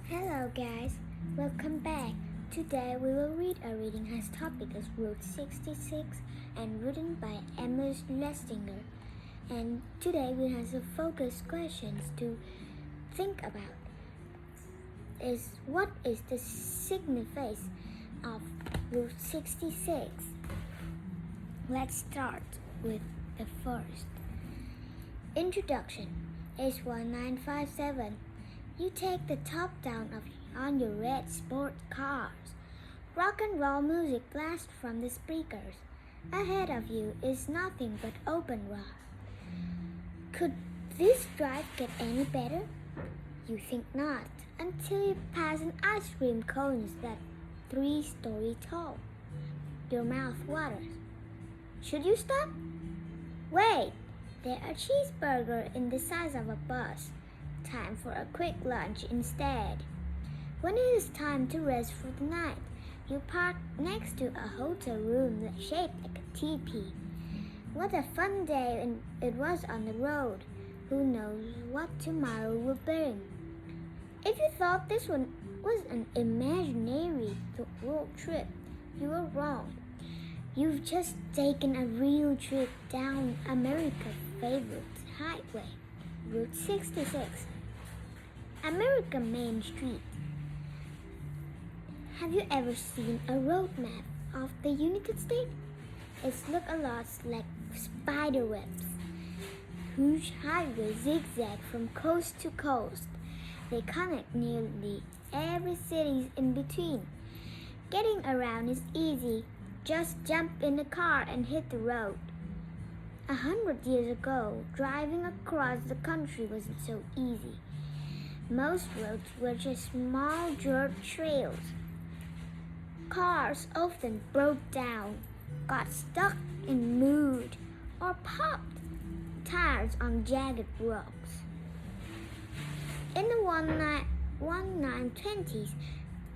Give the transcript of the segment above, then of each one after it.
Hello guys, welcome back. Today we will read a reading as topic as Route 66 and written by Amos Lestinger. And today we have some focused questions to think about. What is the significance of Route 66? Let's start with the first. Introduction is 1957. You take the top down on your red sport cars. Rock and roll music blasts from the speakers. Ahead of you is nothing but open road. Could this drive get any better? You think not, until you pass an ice cream cone that's 3-story tall. Your mouth waters. Should you stop? Wait, there are cheeseburgers in the size of a bus. Time for a quick lunch instead. When it is time to rest for the night, you park next to a hotel room shaped like a teepee. What a fun day it was on the road. Who knows what tomorrow will bring? If you thought this one was an imaginary road trip, you were wrong. You've just taken a real trip down America's favorite highway, Route 66. American Main Street. Have you ever seen a road map of the United States? It looks a lot like spider webs. Huge highways zigzag from coast to coast. They connect nearly every city in between. Getting around is easy. Just jump in the car and hit the road. 100 years ago, driving across the country wasn't so easy. Most roads were just small dirt trails. Cars often broke down, got stuck in mud, or popped tires on jagged rocks. In the 1920s,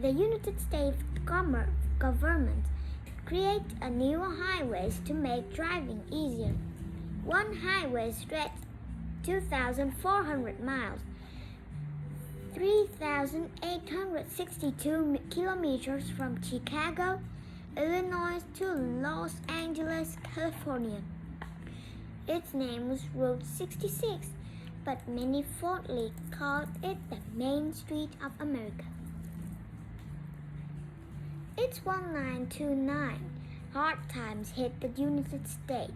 the United States government created a new highways to make driving easier. One highway stretched 2,400 miles. 3,862 kilometers from Chicago, Illinois to Los Angeles, California. Its name was Route 66, but many fondly called it the Main Street of America. It's 1929. Hard times hit the United States.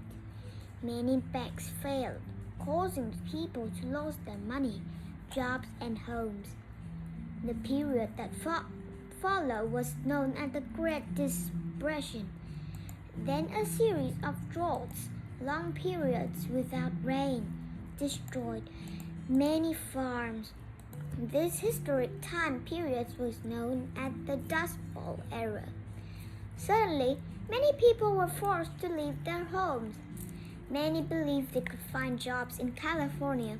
Many banks failed, causing people to lose their money, jobs, and homes. The period that followed was known as the Great Depression. Then a series of droughts, long periods without rain, destroyed many farms. This historic time period was known as the Dust Bowl era. Suddenly, many people were forced to leave their homes. Many believed they could find jobs in California.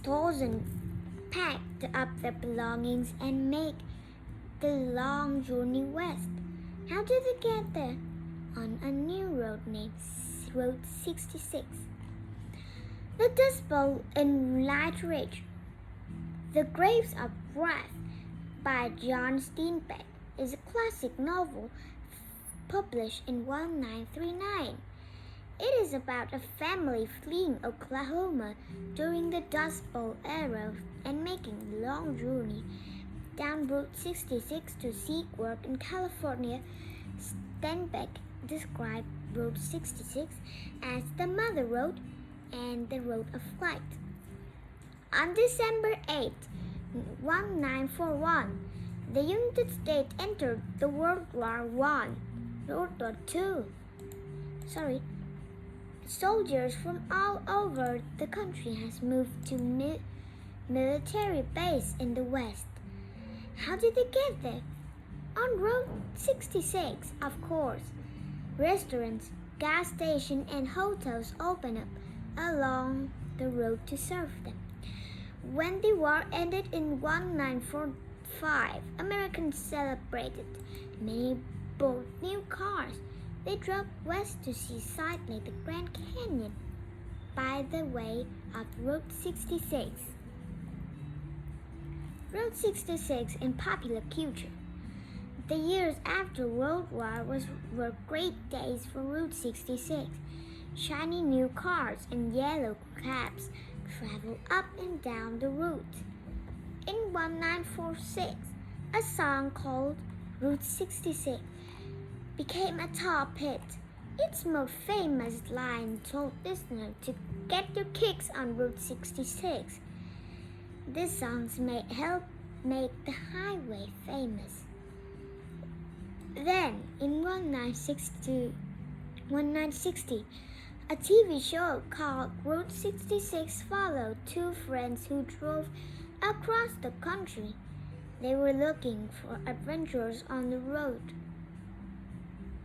Thousands packed up their belongings and made the long journey west. How did they get there? On a new road named Route 66. The Dust Bowl in Light Ridge. The Grapes of Wrath by John Steinbeck is a classic novel published in 1939. It is about a family fleeing Oklahoma during the Dust Bowl era and making a long journey down Route 66 to seek work in California. Steinbeck described Route 66 as the Mother Road and the Road of Flight. On December 8, 1941, the United States entered the World War I. World War II. Soldiers from all over the country has moved to military base in the West. How did they get there? On Route 66, of course. Restaurants, gas stations, and hotels opened up along the road to serve them. When the war ended in 1945, Americans celebrated. Many bought new cars. They drove west to see sights like the Grand Canyon by the way of Route 66. Route 66 in popular culture. The years after World War were great days for Route 66. Shiny new cars and yellow cabs travel up and down the route. In 1946, a song called Route 66 became a top hit. Its most famous line told listeners to get your kicks on Route 66. These songs may help make the highway famous. Then, in 1960, a TV show called Route 66 followed two friends who drove across the country. They were looking for adventures on the road.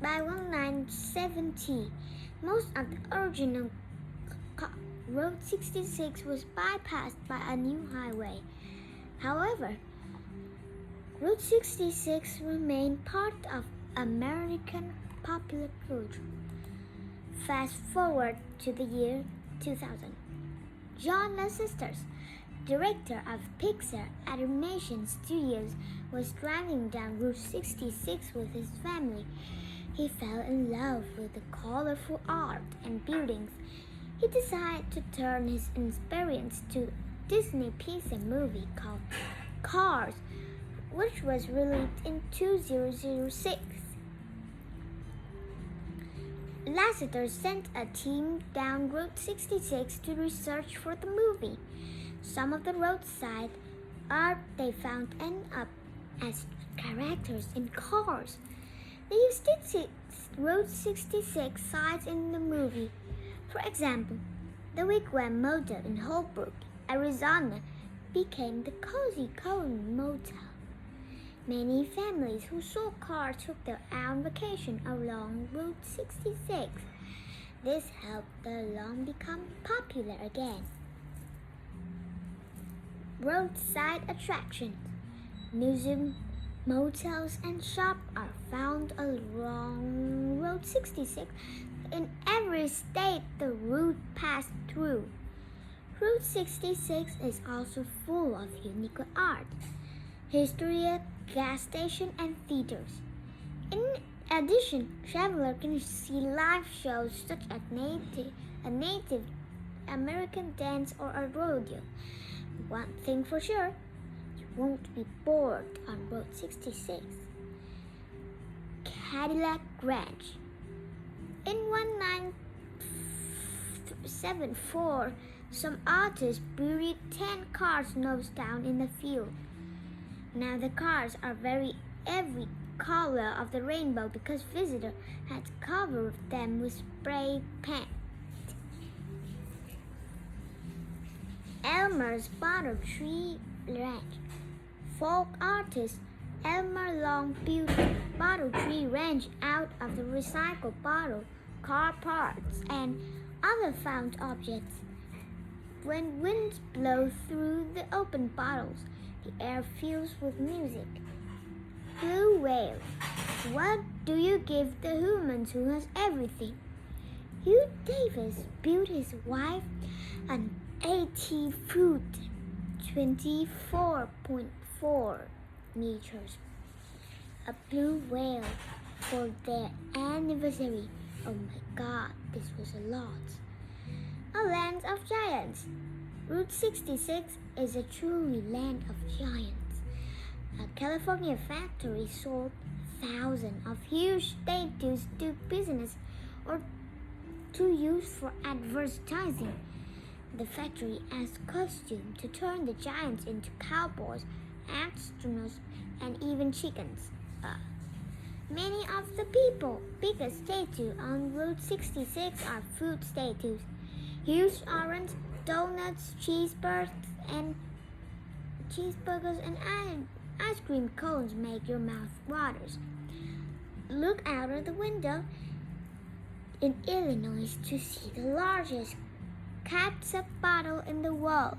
By 1970, most of the original Route 66 was bypassed by a new highway. However, Route 66 remained part of American popular culture. Fast forward to the year 2000. John Lasseter, director of Pixar Animation Studios, was driving down Route 66 with his family. He fell in love with the colorful art and buildings. He decided to turn his experience to a Disney Pixar movie called Cars, which was released in 2006. Lasseter sent a team down Route 66 to research for the movie. Some of the roadside art they found ended up as characters in Cars. They used Route 66 signs in the movie. For example, the Wigwam Motel in Holbrook, Arizona, became the Cozy Cone Motel. Many families who saw Cars took their own vacation along Route 66. This helped the lawn become popular again. Roadside attractions, museums, motels, and shops are found along Route 66 in every state the route passed through. Route 66 is also full of unique art, history, gas station, and theaters. In addition, travelers can see live shows such as a Native American dance or a rodeo. One thing for sure, you won't be bored on Route 66. Cadillac Ranch. In 1974, some artists buried 10 cars nose down in the field. Now the cars are every color of the rainbow because visitors had covered them with spray paint. Elmer's Bottle Tree Ranch. Folk artist Elmer Long built Bottle Tree Ranch out of the recycled bottle, car parts, and other found objects. When winds blow through the open bottles, the air fills with music. Blue Whale. What do you give the human who has everything? Hugh Davis built his wife an 80-foot, 24.4 meters, a blue whale for their anniversary. Oh my God, this was a lot. A land of giants. Route 66 is a truly land of giants. A California factory sold thousands of huge statues to business or to use for advertising. The factory asked costumes to turn the giants into cowboys, astronauts, and even chickens. Many of the biggest statues on Route 66 are food statues. Huge orange donuts, cheeseburgers, and ice cream cones make your mouth water. Look out of the window in Illinois to see the largest catsup bottle in the world.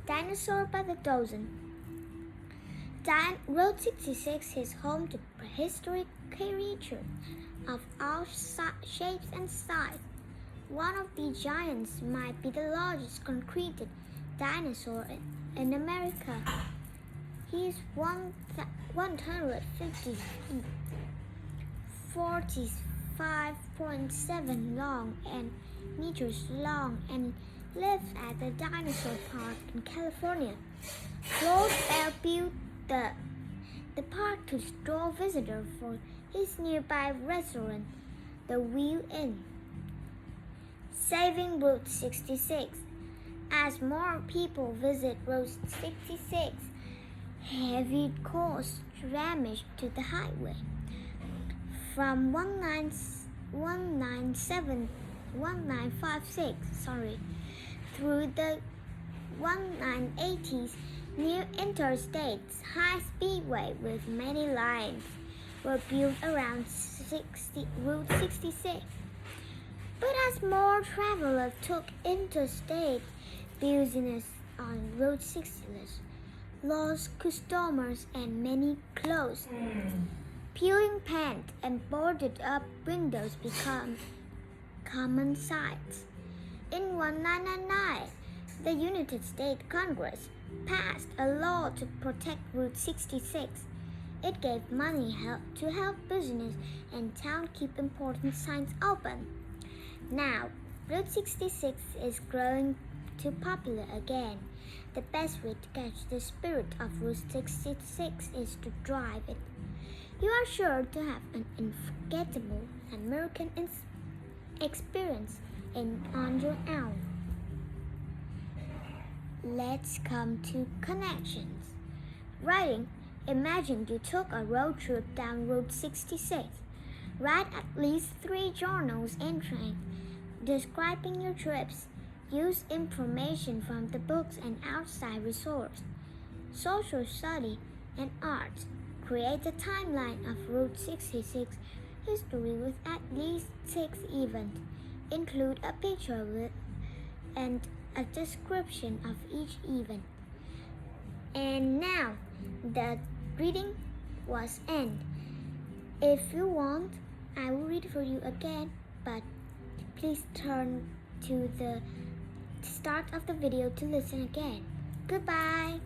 Dinosaur by the dozen. Route 66 is home to prehistoric creatures of all shapes and sizes. One of these giants might be the largest concreted dinosaur in America. He is 150 feet, 45.7 long and meters long, and lives at the Dinosaur Park in California. Lord Bell built the park to draw visitors for his nearby restaurant, the Wheel Inn. Saving Route 66. As more people visit Route 66, heavy costs damage to the highway. From 1956 through the 1980s, new interstates, high speedway with many lines, were built around Route 66. But as more travelers took interstate business on Route 66, lost customers and many closed. Peeling paint and boarded up windows become common sights. In 1999, the United States Congress passed a law to protect Route 66. It gave money to help business and town keep important signs open. Now, Route 66 is growing too popular again. The best way to catch the spirit of Route 66 is to drive it. You are sure to have an unforgettable American experience on your own. Let's come to connections. Writing. Imagine you took a road trip down Route 66. Write at least 3 journals entries describing your trips. Use information from the books and outside resources. Social study and art. Create a timeline of Route 66 history with at least 6 events. Include a picture with and a description of each event. And now, the reading was end. If you want, I will read for you again, but please turn to the start of the video to listen again. Goodbye.